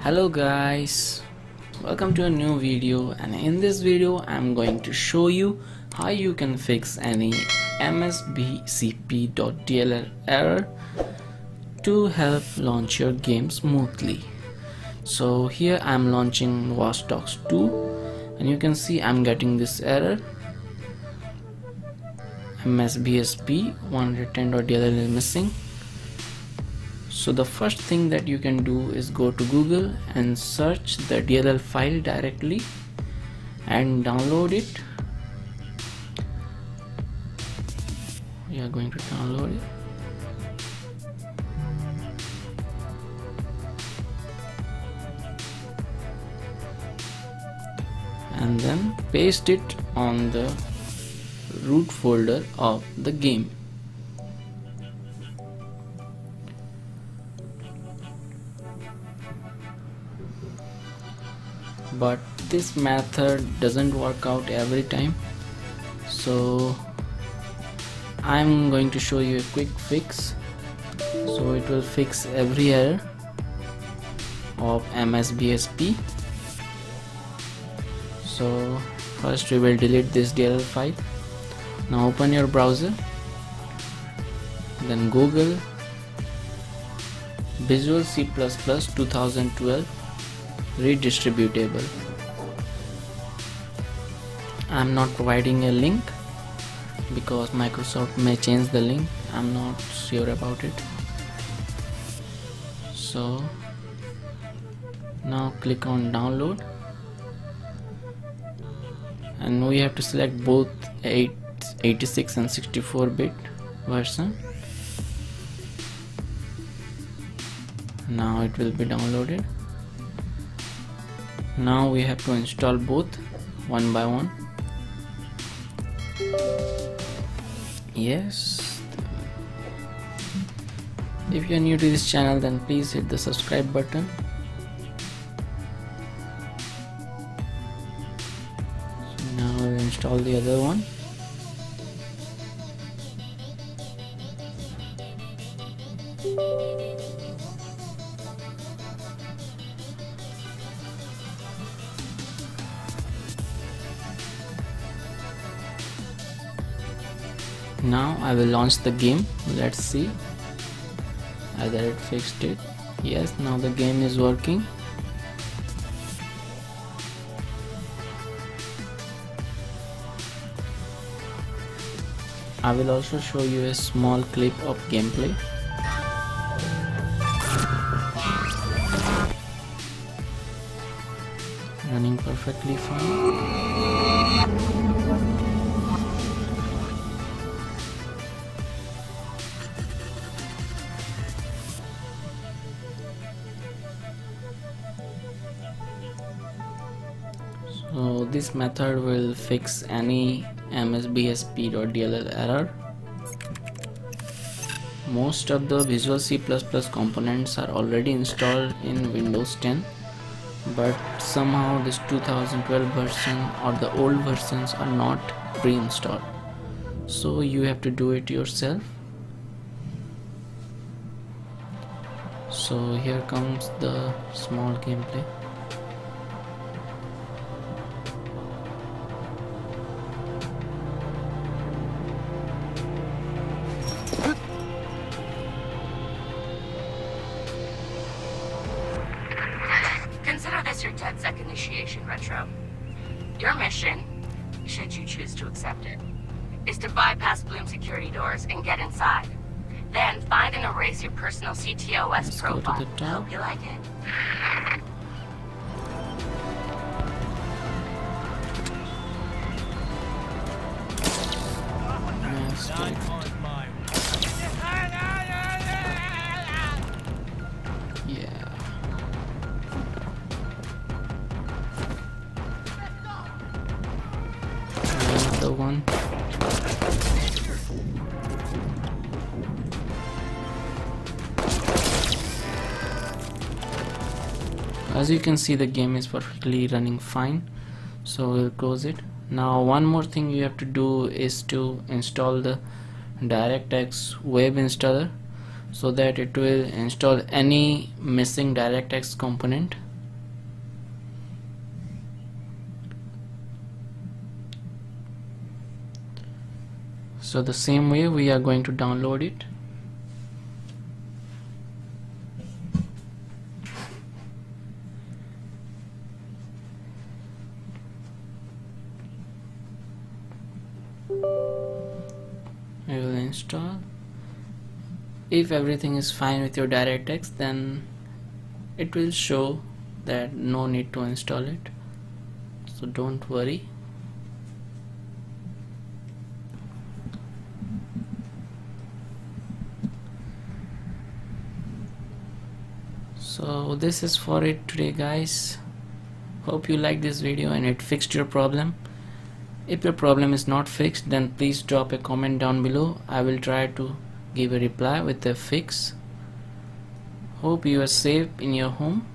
Hello guys, welcome to a new video, and in this video I'm going to show you how you can fix any msvcr.dll error to help launch your game smoothly. So here I'm launching Watch Dogs 2 and you can see I'm getting this error. MSVCR110.DLL is missing. So the first thing that you can do is go to Google and search the DLL file directly and download it. We are going to download it. And then paste it on the root folder of the game. But this method doesn't work out every time, so I'm going to show you a quick fix. So it will fix every error of MSVCR. So first we will delete this DLL file. Now open your browser, then Google Visual C++ 2012 redistributable. I'm not providing a link because Microsoft may change the link. I'm not sure about it. So now click on download, and we have to select both 86 and 64-bit version. Now it will be downloaded. Now we have to install both one by one. Yes. If you are new to this channel, then please hit the subscribe button. So now we'll install the other one. Now I will launch the game. Let's see either it fixed it. Yes, now the game is working. I will also show you a small clip of gameplay. Running perfectly fine. So this method will fix any msvcr.dll error. Most of the Visual C++ components are already installed in Windows 10, but somehow this 2012 version or the old versions are not pre-installed. So you have to do it yourself. So here comes the small gameplay. Consider this your 10-sec initiation retro. Your mission, should you choose to accept it, is to bypass Bloom security doors and get inside. Then find and erase your personal CTOS profile. Hope you like it. Yeah. Another one. As you can see, the game is perfectly running fine, so we'll close it. Now one more thing you have to do is to install the DirectX web installer so that it will install any missing DirectX component So the same way we are going to download it. We will install. If everything is fine with your DirectX, then it will show that no need to install it, so don't worry. So this is for it today, guys. Hope you liked this video and it fixed your problem. If your problem is not fixed, then please drop a comment down below. I will try to give a reply with a fix. Hope you are safe in your home.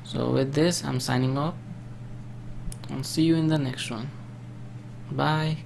So with this, I'm signing off and see you in the next one. Bye.